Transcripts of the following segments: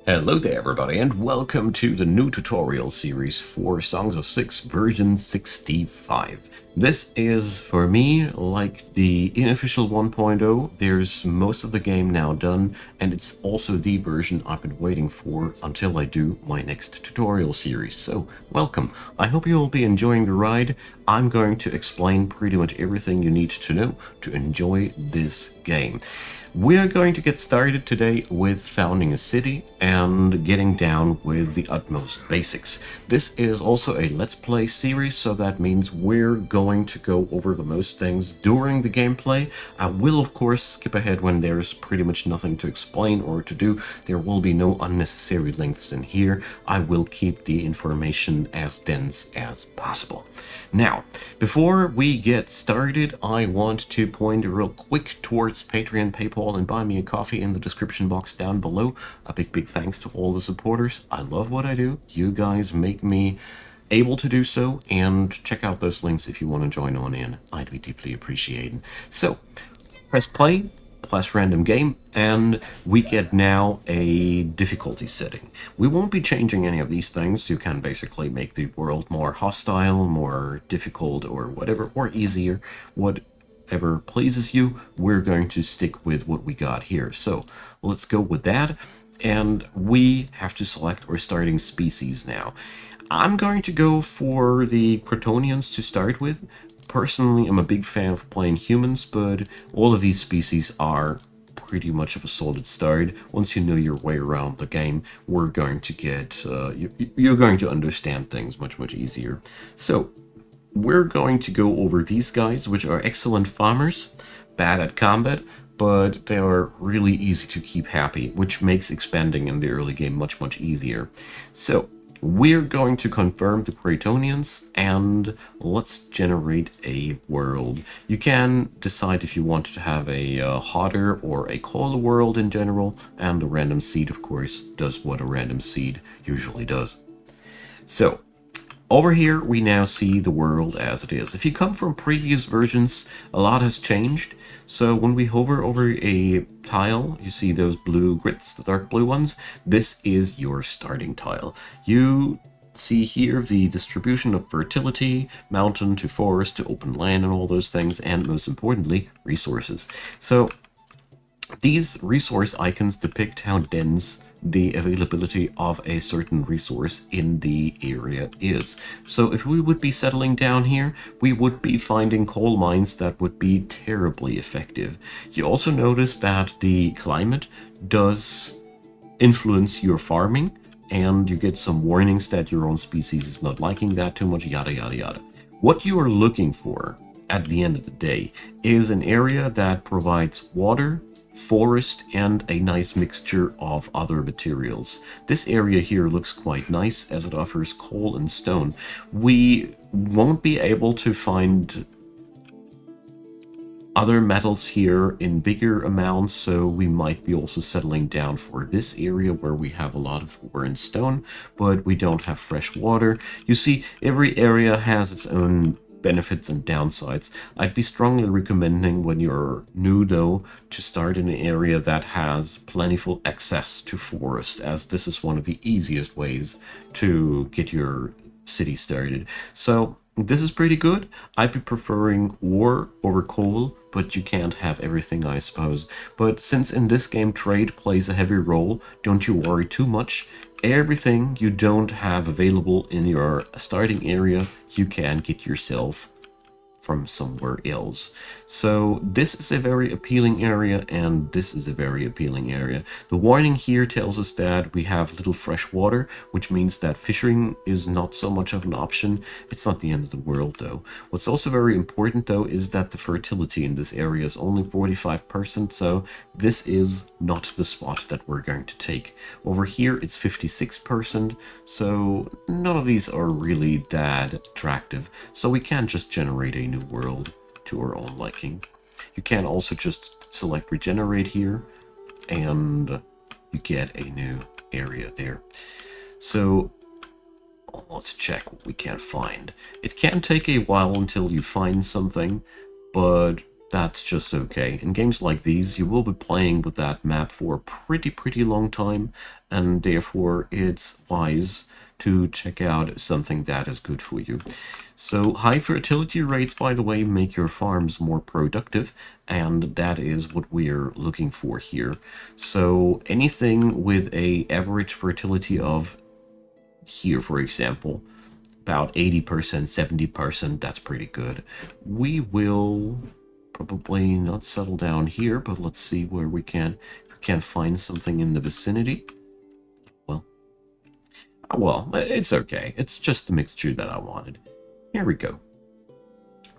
Hello there everybody, and welcome to the new tutorial series for Songs of SYX version 65. This is, for me, like the unofficial 1.0. There's most of the game now done, and it's also the version I've been waiting for until I do my next tutorial series. So, welcome. I hope you'll be enjoying the ride. I'm going to explain pretty much everything you need to know to enjoy this game. We are going to get started today with founding a city and getting down with the utmost basics. This is also a Let's Play series, so that means we're going to go over the most things during the gameplay. I will, of course, skip ahead when there's pretty much nothing to explain or to do. There will be no unnecessary lengths in here. I will keep the information as dense as possible. Now, before we get started, I want to point real quick towards Patreon, PayPal, and buy me a coffee in the description box down below. A big thanks to all the supporters. I love what I do. You guys make me able to do so, and check out those links if you want to join on in. I'd be deeply appreciated. So, press play, plus random game, and we get now a difficulty setting. We won't be changing any of these things. You can basically make the world more hostile, more difficult, or whatever, or easier, whatever pleases you. We're going to stick with what we got here. So let's go with that, and we have to select our starting species now. I'm going to go for the Crotonians to start with. Personally, I'm a big fan of playing humans, but all of these species are pretty much of a solid start. Once you know your way around the game, we're going to get, you're going to understand things much easier. So, we're going to go over these guys, which are excellent farmers, bad at combat, but they are really easy to keep happy, which makes expanding in the early game much easier. So, we're going to confirm the Crotonians, and let's generate a world. You can decide if you want to have a hotter or a colder world in general, and a random seed, of course, does what a random seed usually does. So, over here, we now see the world as it is. If you come from previous versions, a lot has changed. So when we hover over a tile, you see those blue grits, the dark blue ones. This is your starting tile. You see here the distribution of fertility, mountain to forest to open land and all those things, and most importantly, resources. So these resource icons depict how dense the availability of a certain resource in the area is. So if we would be settling down here, we would be finding coal mines that would be terribly effective. You also notice that the climate does influence your farming, and you get some warnings that your own species is not liking that too much, yada yada. What you are looking for at the end of the day is an area that provides water, forest, and a nice mixture of other materials. This area here looks quite nice as it offers coal and stone. We won't be able to find other metals here in bigger amounts, so we might be also settling down for this area where we have a lot of ore and stone, but we don't have fresh water. You see, every area has its own benefits and downsides. I'd be strongly recommending, when you're new though, to start in an area that has plentiful access to forest, as this is one of the easiest ways to get your city started. So this is pretty good. I'd be preferring ore over coal, but you can't have everything, I suppose. But since in this game trade plays a heavy role, don't you worry too much. Everything you don't have available in your starting area, you can get yourself from somewhere else. So this is a very appealing area, and this is a very appealing area. The warning here tells us that we have little fresh water, which means that fishing is not so much of an option. It's not the end of the world though. What's also very important though is that the fertility in this area is only 45%, so this is not the spot that we're going to take. Over here it's 56%, so none of these are really that attractive. So we can't just generate a new world to our own liking. You can also just select regenerate here, and you get a new area there. So let's check what we can find. It can take a while until you find something, but That's just okay. In games like these, you will be playing with that map for a pretty long time, and therefore it's wise to check out something that is good for you. So high fertility rates, by the way, make your farms more productive, and that is what we're looking for here. So anything with a average fertility of here, for example, about 80%, 70%, that's pretty good. We will probably not settle down here, but let's see where we can, if we can find something in the vicinity. Well, well, it's okay. It's just the mixture that I wanted. Here we go.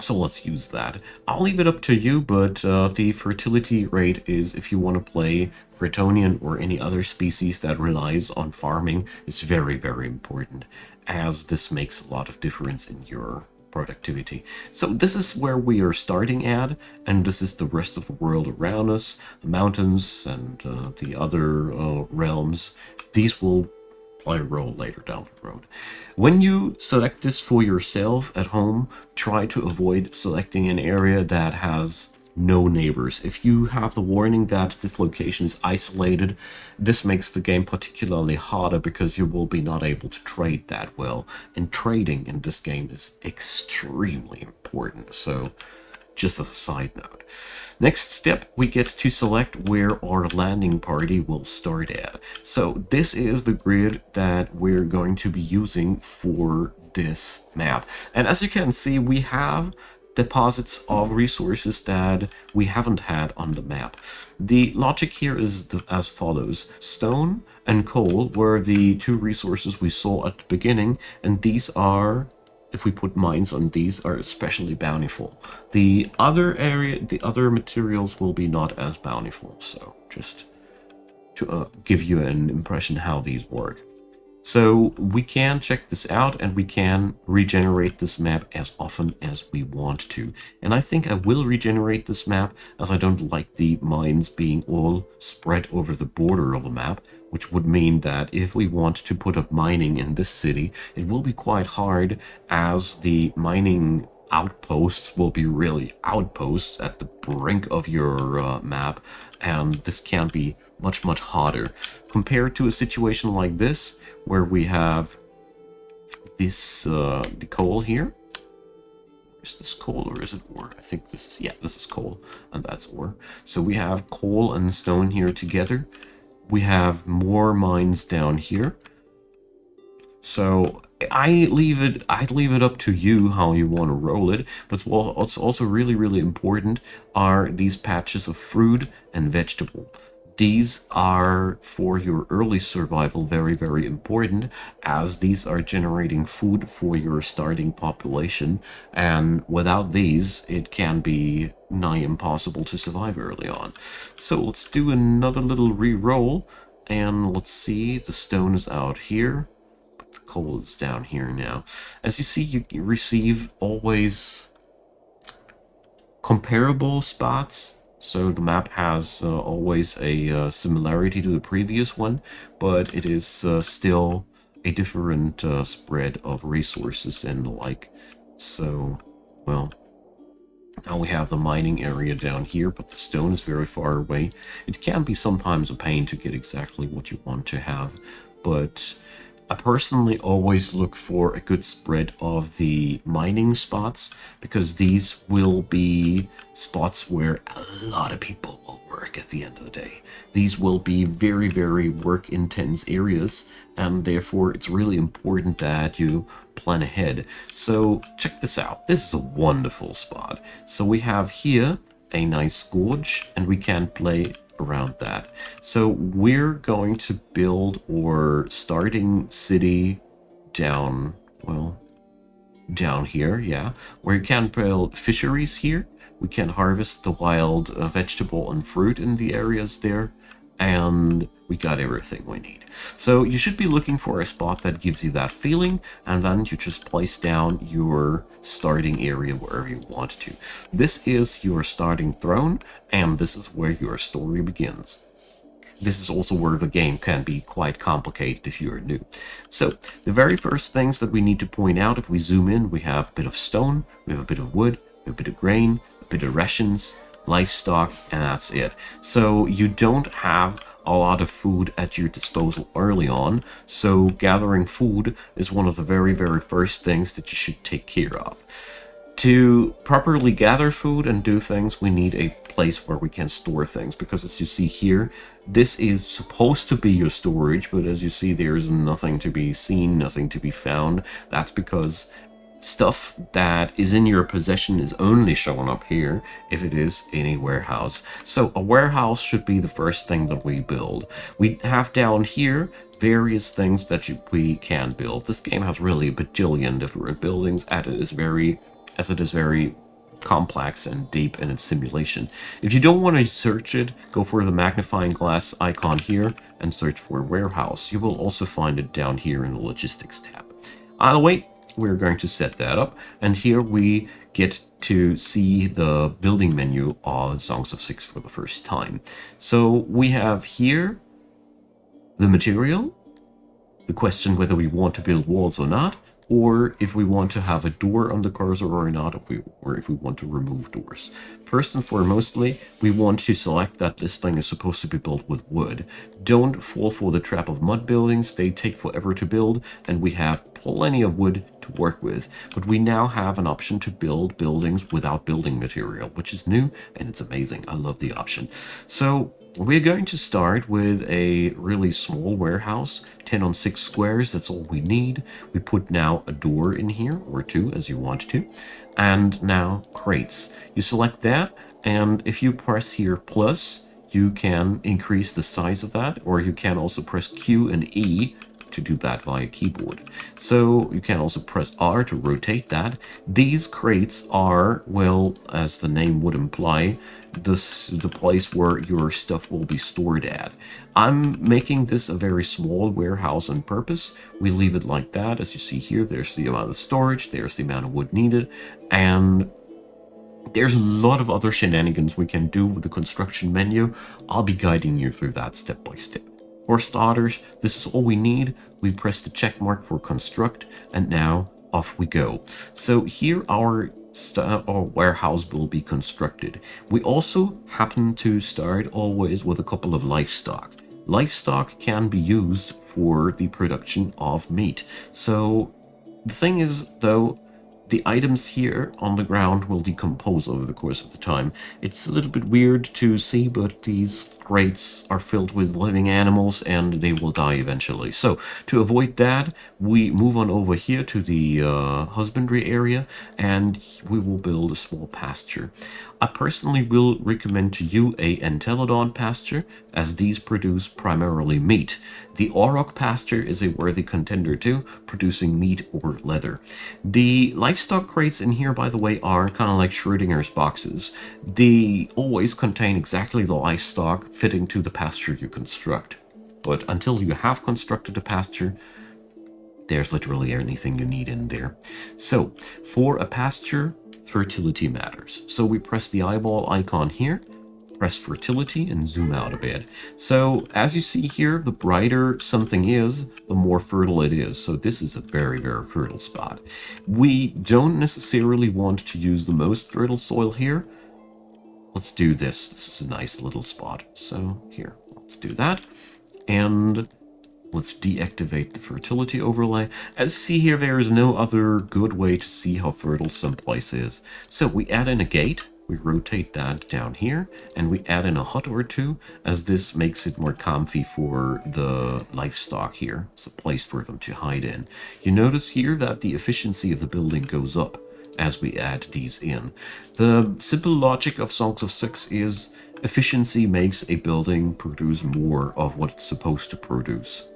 So let's use that. I'll leave it up to you, but the fertility rate is, if you want to play Bretonian or any other species that relies on farming, it's very important, as this makes a lot of difference in your productivity. So this is where we are starting at, and this is the rest of the world around us, the mountains and the other realms. These will play a role later down the road. When you select this for yourself at home, try to avoid selecting an area that has no neighbors. If you have the warning that this location is isolated, this makes the game particularly harder because you will be not able to trade that well. And trading in this game is extremely important. So just as a side note. Next step, we get to select where our landing party will start at. So this is the grid that we're going to be using for this map. And as you can see, we have deposits of resources that we haven't had on the map. The logic here is as follows. Stone and coal were the two resources we saw at the beginning, and these are, if we put mines on these, are especially bountiful. The other materials will be not as bountiful, so just to give you an impression how these work. So we can check this out, and we can regenerate this map as often as we want to. And I think I will regenerate this map, as I don't like the mines being all spread over the border of the map, which would mean that if we want to put up mining in this city, it will be quite hard, as the mining outposts will be really outposts at the brink of your map, and this can be much harder compared to a situation like this, where we have this the coal here. Is this coal or is it ore? I think this is, yeah, this is coal and that's ore. So we have coal and stone here together. We have more mines down here. So I'd leave it up to you how you want to roll it. But what's also really important are these patches of fruit and vegetable. These are, for your early survival, very important, as these are generating food for your starting population, and without these it can be nigh impossible to survive early on. So let's do another little re-roll, and let's see, the stone is out here, but the coal is down here now. As you see, you receive always comparable spots. So the map has always a similarity to the previous one, but it is still a different spread of resources and the like. So, well, now we have the mining area down here, but the stone is very far away. It can be sometimes a pain to get exactly what you want to have, but I personally always look for a good spread of the mining spots, because these will be spots where a lot of people will work at the end of the day. These will be very work intense areas, and therefore it's really important that you plan ahead. So check this out. This is a wonderful spot. So we have here a nice gorge, and we can play around that. So we're going to build our starting city down, well, down here, yeah. We can build fisheries here. We can harvest the wild vegetable and fruit in the areas there, and we got everything we need. So you should be looking for a spot that gives you that feeling, and then you just place down your starting area wherever you want to. This is your starting throne, and this is where your story begins. This is also where the game can be quite complicated if you're new. So the very first things that we need to point out, if we zoom in, we have a bit of stone, we have a bit of wood, we have a bit of grain, bit of rations, livestock, and that's it. So you don't have a lot of food at your disposal early on, so gathering food is one of the very, very first things that you should take care of. To properly gather food and do things, we need a place where we can store things, because as you see here, this is supposed to be your storage, but as you see, there's nothing to be seen, nothing to be found. That's because stuff that is in your possession is only showing up here if it is in a warehouse. So a warehouse should be the first thing that we build. We have down here various things that we can build. This game has really a bajillion different buildings, as it is very complex and deep in its simulation. If you don't want to search it, go for the magnifying glass icon here and search for warehouse. You will also find it down here in the logistics tab. Either way, we're going to set that up, and here we get to see the building menu of Songs of SYX for the first time. So we have here the material, the question whether we want to build walls or not, or if we want to have a door on the cursor or not, or if we want to remove doors. First and foremostly, we want to select that this thing is supposed to be built with wood. Don't fall for the trap of mud buildings. They take forever to build, and we have plenty of wood to work with. But we now have an option to build buildings without building material, which is new, and it's amazing. I love the option. So we're going to start with a really small warehouse, 10 on 6 squares, that's all we need. We put now a door in here, or two as you want to, and now crates. You select that, and if you press here plus, you can increase the size of that, or you can also press Q and E to do that via keyboard. So you can also press R to rotate that. These crates are, well, as the name would imply, the place where your stuff will be stored at. I'm making this a very small warehouse on purpose. We leave it like that. As you see here, there's the amount of storage, there's the amount of wood needed, and there's a lot of other shenanigans we can do with the construction menu. I'll be guiding you through that step by step. For starters, this is all we need. We press the check mark for construct, and now off we go. So here our warehouse will be constructed. We also happen to start always with a couple of livestock. Livestock can be used for the production of meat. So the thing is, though, the items here on the ground will decompose over the course of the time. It's a little bit weird to see, but these crates are filled with living animals and they will die eventually. So to avoid that, we move on over here to the husbandry area, and we will build a small pasture. I personally will recommend to you a Entelodon pasture, as these produce primarily meat. The Auroch pasture is a worthy contender too, producing meat or leather. The livestock crates in here, by the way, are kind of like Schrodinger's boxes. They always contain exactly the livestock fitting to the pasture you construct. But until you have constructed a pasture, there's literally anything you need in there. So for a pasture, fertility matters. So we press the eyeball icon here, press fertility, and zoom out a bit. So as you see here, the brighter something is, the more fertile it is. So this is a very, very fertile spot. We don't necessarily want to use the most fertile soil here. Let's do this. This is a nice little spot. So here, let's do that. And let's deactivate the fertility overlay. As you see here, there is no other good way to see how fertile some place is. So we add in a gate. We rotate that down here, and we add in a hut or two, as this makes it more comfy for the livestock here. It's a place for them to hide in. You notice here that the efficiency of the building goes up as we add these in. The simple logic of Songs of SYX is efficiency makes a building produce more of what it's supposed to produce.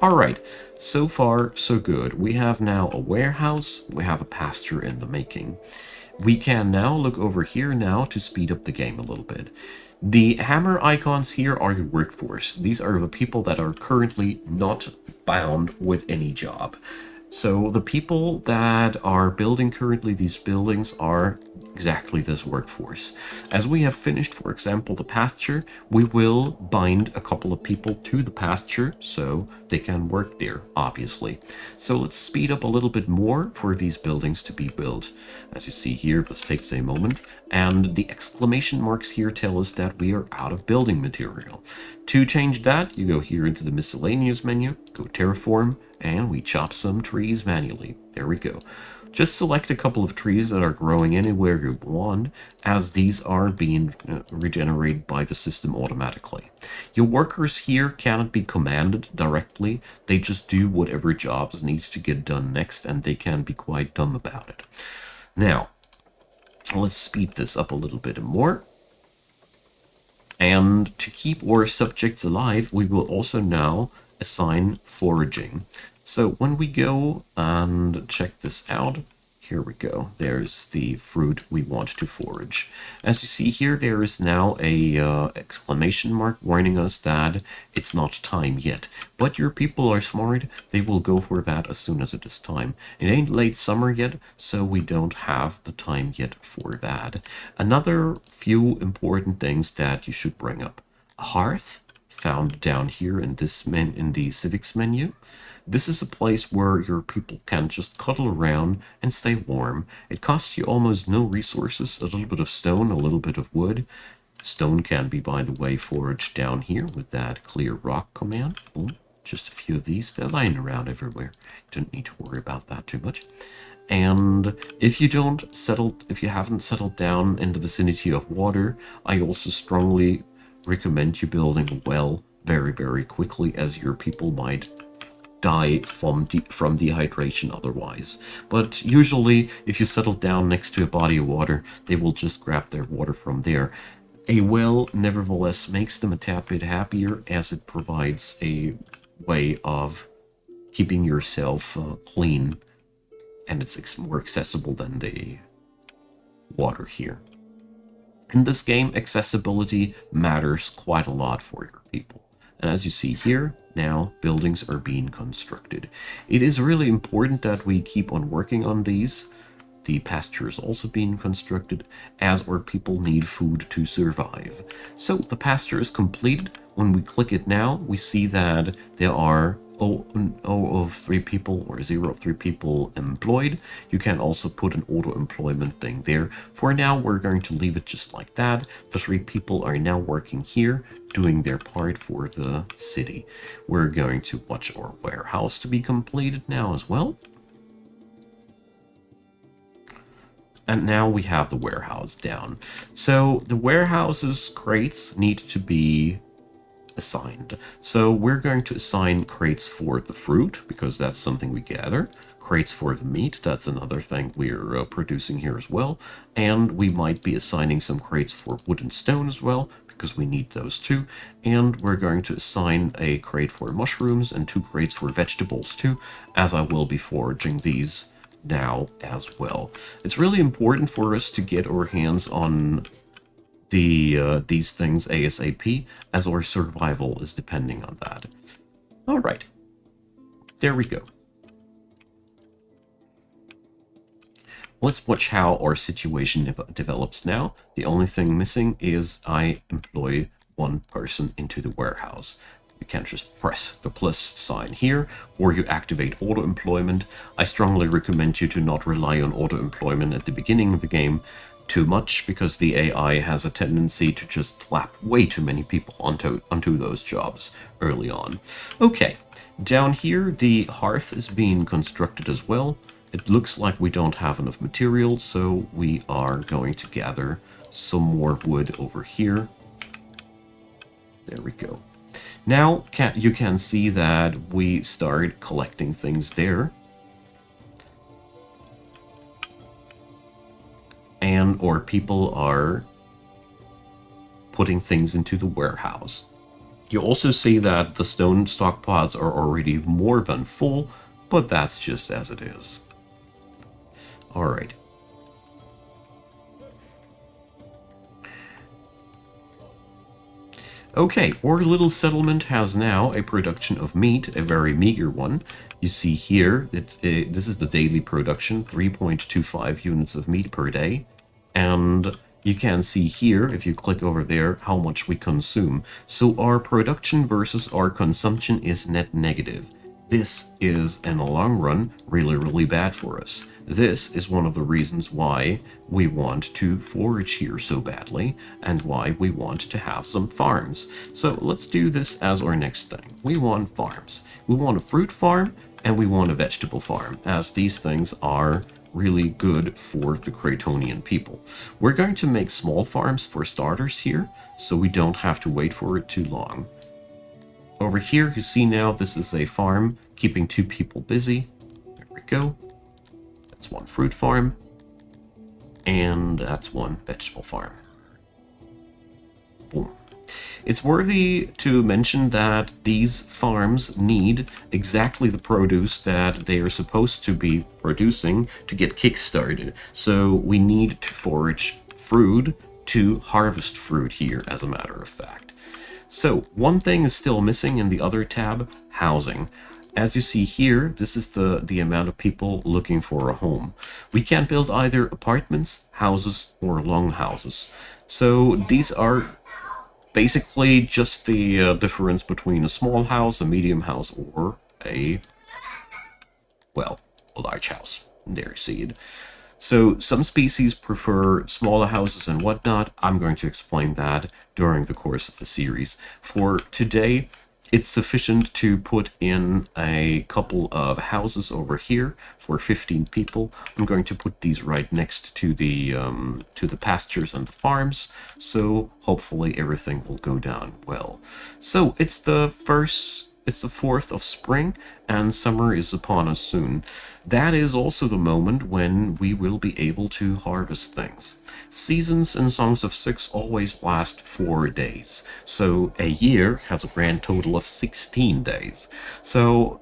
Alright, so far so good. We have now a warehouse, we have a pasture in the making. We can now look over here now to speed up the game a little bit. The hammer icons here are your workforce. These are the people that are currently not bound with any job. So the people that are building currently these buildings are exactly this workforce. As we have finished, for example, the pasture, we will bind a couple of people to the pasture so they can work there, obviously. So let's speed up a little bit more for these buildings to be built. As you see here, this takes a moment, and the exclamation marks here tell us that we are out of building material. To change that, you go here into the miscellaneous menu, go terraform, and we chop some trees manually. There we go. Just select a couple of trees that are growing anywhere you want, as these are being regenerated by the system automatically. Your workers here cannot be commanded directly, they just do whatever jobs need to get done next, and they can be quite dumb about it. Now, let's speed this up a little bit more. And to keep our subjects alive, we will also now assign foraging. So when we go and check this out, here we go. There's the fruit we want to forage. As you see here, there is now a exclamation mark warning us that it's not time yet. But your people are smart. They will go for that as soon as it is time. It ain't late summer yet, so we don't have the time yet for that. Another few important things that you should bring up. A hearth, found down here in this in the SYX menu. This is a place where your people can just cuddle around and stay warm. It costs you almost no resources, a little bit of stone, a little bit of wood. Stone can be, by the way, foraged down here with that clear rock command. Ooh, just a few of these, they're lying around everywhere. Don't need to worry about that too much. And if you haven't settled down in the vicinity of water, I also strongly recommend you building a well very, very quickly, as your people might die from dehydration otherwise. But usually, if you settle down next to a body of water, they will just grab their water from there. A well, nevertheless, makes them a tad bit happier, as it provides a way of keeping yourself clean, and it's more accessible than the water here. In this game, accessibility matters quite a lot for your people. And as you see here, now buildings are being constructed. It is really important that we keep on working on these. The pasture is also being constructed, as our people need food to survive. So the pasture is completed. When we click it now, we see that there are 0 of 3 people or 0 of 3 people employed. You can also put an auto-employment thing there. For now, we're going to leave it just like that. The 3 people are now working here, doing their part for the city. We're going to watch our warehouse to be completed now as well. And now we have the warehouse down. So the warehouse's crates need to be assigned. So we're going to assign crates for the fruit, because that's something we gather. Crates for the meat, that's another thing we're producing here as well. And we might be assigning some crates for wood and stone as well, because we need those too. And we're going to assign a crate for mushrooms and 2 crates for vegetables too, as I will be foraging these now as well. It's really important for us to get our hands on these things ASAP, as our survival is depending on that. All right, there we go. Let's watch how our situation develops now. The only thing missing is I employ 1 person into the warehouse. You can just press the plus sign here, or you activate auto-employment. I strongly recommend you to not rely on auto-employment at the beginning of the game too much, because the AI has a tendency to just slap way too many people onto those jobs early on. Okay, down here the hearth is being constructed as well. It looks like we don't have enough material, so we are going to gather some more wood over here. There we go. Now you can see that we start collecting things there. And our people are putting things into the warehouse. You also see that the stone stockpiles are already more than full, but that's just as it is. All right. Okay, our little settlement has now a production of meat, a very meager one. You see here, this is the daily production, 3.25 units of meat per day. And you can see here, if you click over there, how much we consume. So our production versus our consumption is net negative. This is, in the long run, really, really bad for us. This is one of the reasons why we want to forage here so badly, and why we want to have some farms. So let's do this as our next thing. We want farms. We want a fruit farm, and we want a vegetable farm, as these things are really good for the Cretonian people. We're going to make small farms for starters here, so we don't have to wait for it too long. Over here, you see now this is a farm keeping 2 people busy. There we go. That's one fruit farm, and that's one vegetable farm. Boom. It's worthy to mention that these farms need exactly the produce that they are supposed to be producing to get kick-started. So we need to forage fruit to harvest fruit here, as a matter of fact. So one thing is still missing in the other tab, housing. As you see here, this is the amount of people looking for a home. We can build either apartments, houses, or longhouses. So these are basically just the difference between a small house, a medium house, or a large house. There you see it. So some species prefer smaller houses and whatnot. I'm going to explain that during the course of the series. For today, it's sufficient to put in a couple of houses over here for 15 people. I'm going to put these right next to the pastures and the farms, so hopefully everything will go down well. So it's the 4th of spring, and summer is upon us soon. That is also the moment when we will be able to harvest things. Seasons in Songs of Six always last 4 days, so a year has a grand total of 16 days. So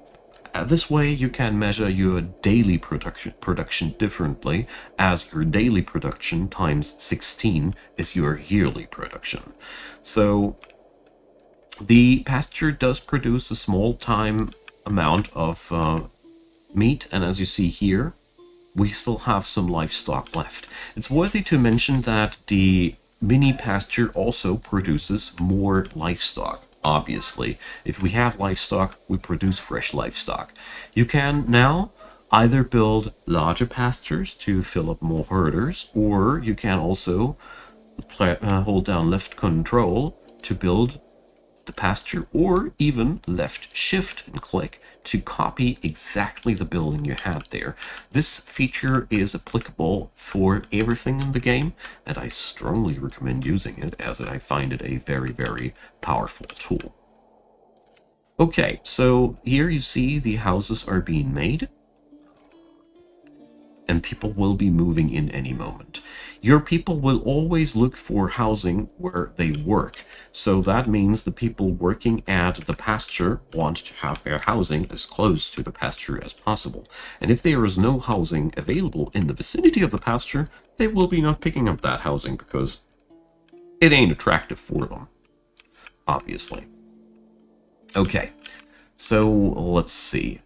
this way you can measure your daily production differently, as your daily production times 16 is your yearly production. So the pasture does produce a small time amount of meat, and as you see here, we still have some livestock left. It's worthy to mention that the mini pasture also produces more livestock. Obviously, if we have livestock, we produce fresh livestock. You can now either build larger pastures to fill up more herders, or you can also hold down left control to build the pasture, or even left shift and click to copy exactly the building you had there. This feature is applicable for everything in the game, and I strongly recommend using it, as I find it a very, very powerful tool. Okay, so here you see the houses are being made, and people will be moving in any moment. Your people will always look for housing where they work. So that means the people working at the pasture want to have their housing as close to the pasture as possible. And if there is no housing available in the vicinity of the pasture, they will be not picking up that housing because it ain't attractive for them, obviously. Okay, so let's see.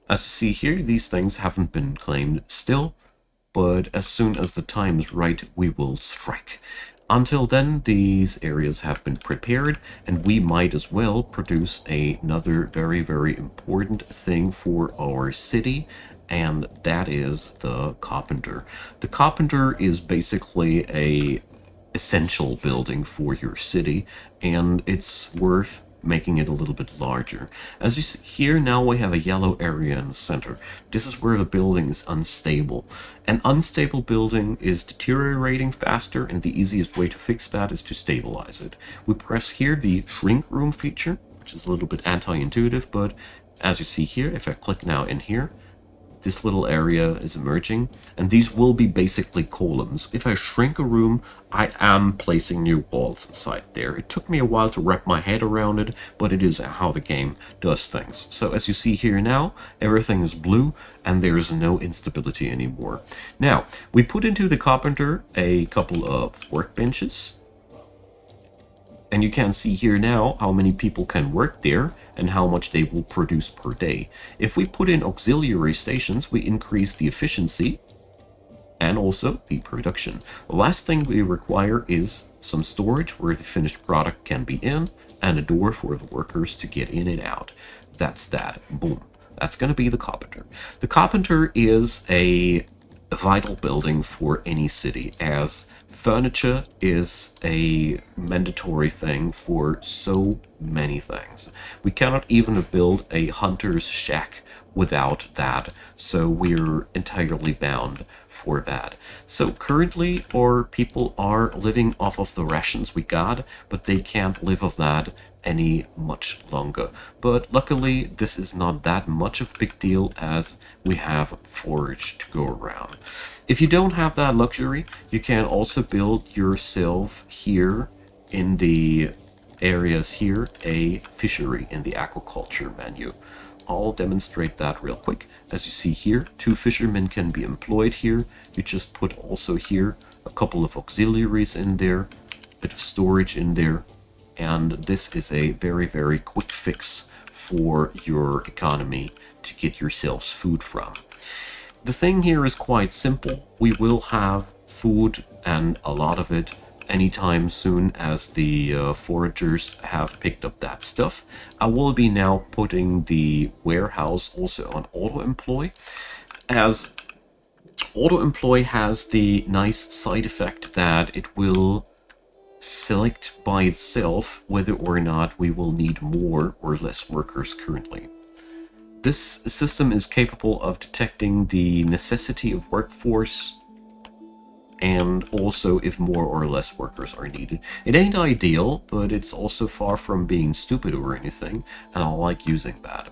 As you see here, these things haven't been claimed still, but as soon as the time is right, we will strike. Until then, these areas have been prepared, and we might as well produce another very, very important thing for our city, and that is the carpenter. The carpenter is basically a essential building for your city, and it's worth making it a little bit larger. As you see here, now we have a yellow area in the center. This is where the building is unstable. An unstable building is deteriorating faster, and the easiest way to fix that is to stabilize it. We press here the shrink room feature, which is a little bit anti-intuitive, but as you see here, if I click now in here, this little area is emerging, and these will be basically columns. If I shrink a room, I am placing new walls inside there. It took me a while to wrap my head around it, but it is how the game does things. So as you see here now, everything is blue, and there is no instability anymore. Now, we put into the carpenter a couple of workbenches, and you can see here now how many people can work there and how much they will produce per day. If we put in auxiliary stations, we increase the efficiency, and also the production. The last thing we require is some storage where the finished product can be in, and a door for the workers to get in and out. That's that. Boom. That's going to be the carpenter. The carpenter is a vital building for any city, as furniture is a mandatory thing for so many things. We cannot even build a hunter's shack without that, so we're entirely bound for that. So currently our people are living off of the rations we got, but they can't live off that any much longer. But luckily this is not that much of a big deal, as we have forage to go around. If you don't have that luxury, you can also build yourself here in the areas here a fishery in the aquaculture menu. I'll demonstrate that real quick. As you see here, 2 fishermen can be employed here. You just put also here a couple of auxiliaries in there, a bit of storage in there, and this is a very, very quick fix for your economy to get yourselves food from. The thing here is quite simple. We will have food, and a lot of it, anytime soon as the foragers have picked up that stuff. I will be now putting the warehouse also on auto-employ, as auto-employ has the nice side effect that it will select by itself whether or not we will need more or less workers currently. This system is capable of detecting the necessity of workforce and also if more or less workers are needed. It ain't ideal, but it's also far from being stupid or anything, and I like using that.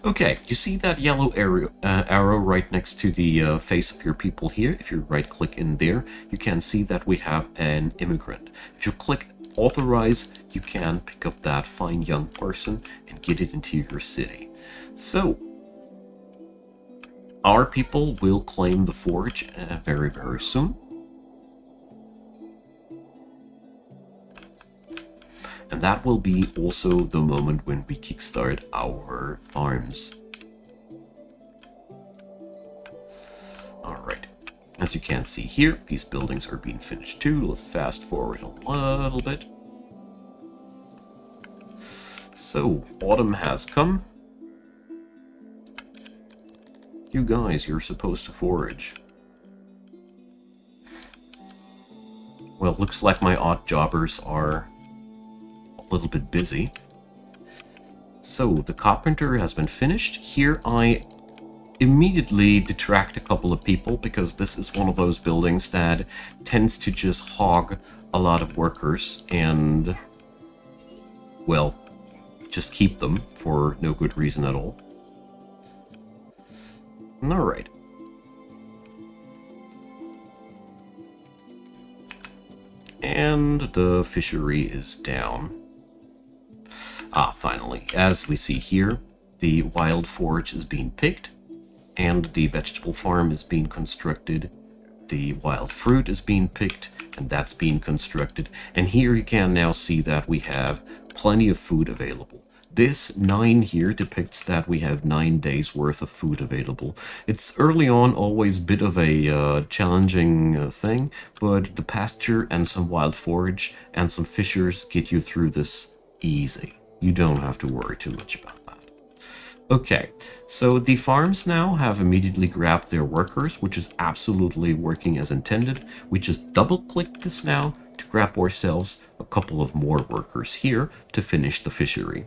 Okay, you see that yellow arrow right next to the face of your people here? If you right click in there, you can see that we have an immigrant. If you click authorize, you can pick up that fine young person and get it into your city. So our people will claim the forage very, very soon. And that will be also the moment when we kickstart our farms. Alright, as you can see here, these buildings are being finished too. Let's fast forward a little bit. So, autumn has come. You guys, you're supposed to forage. Well, looks like my odd jobbers are little bit busy. So the carpenter has been finished. Here I immediately detract a couple of people because this is one of those buildings that tends to just hog a lot of workers and, well, just keep them for no good reason at all. Alright. And the fishery is down. Finally, as we see here, the wild forage is being picked, and the vegetable farm is being constructed. The wild fruit is being picked, and that's being constructed. And here you can now see that we have plenty of food available. This 9 here depicts that we have 9 days worth of food available. It's early on always a bit of a challenging thing, but the pasture and some wild forage and some fishers get you through this easy. You don't have to worry too much about that. Okay, so the farms now have immediately grabbed their workers, which is absolutely working as intended. We just double-click this now to grab ourselves a couple of more workers here to finish the fishery.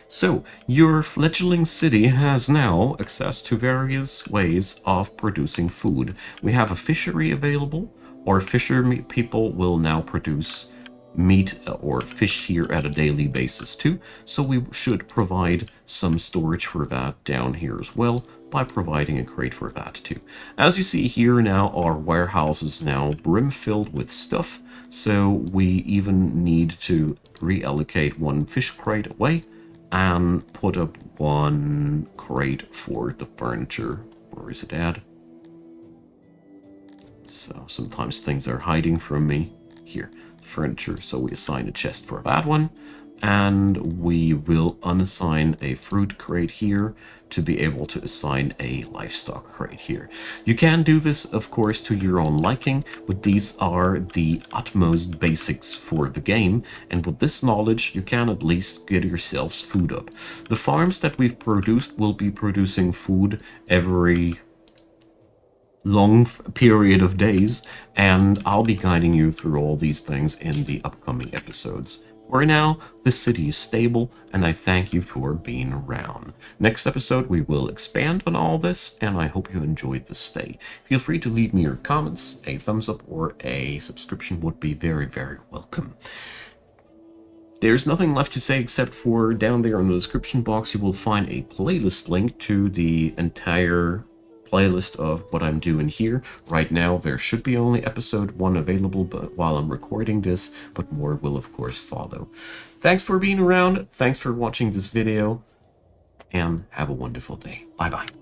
So, your fledgling city has now access to various ways of producing food. We have a fishery available, or fisher people will now produce meat or fish here at a daily basis too, so we should provide some storage for that down here as well by providing a crate for that too. As you see here now, our warehouse is now brim-filled with stuff, so we even need to reallocate 1 fish crate away and put up 1 crate for the furniture. Where is it at? So sometimes things are hiding from me. Here, the furniture, so we assign a chest for that one. and we will unassign a fruit crate here to be able to assign a livestock crate here. You can do this, of course, to your own liking, but these are the utmost basics for the game, and with this knowledge you can at least get yourselves food up. The farms that we've produced will be producing food every long period of days, and I'll be guiding you through all these things in the upcoming episodes. For now, this city is stable, and I thank you for being around. Next episode, we will expand on all this, and I hope you enjoyed the stay. Feel free to leave me your comments. A thumbs up or a subscription would be very, very welcome. There's nothing left to say except for down there in the description box, you will find a playlist link to the entire playlist of what I'm doing here. Right now, there should be only episode 1 available but while I'm recording this, but more will of course follow. Thanks for being around, thanks for watching this video, and have a wonderful day. Bye-bye.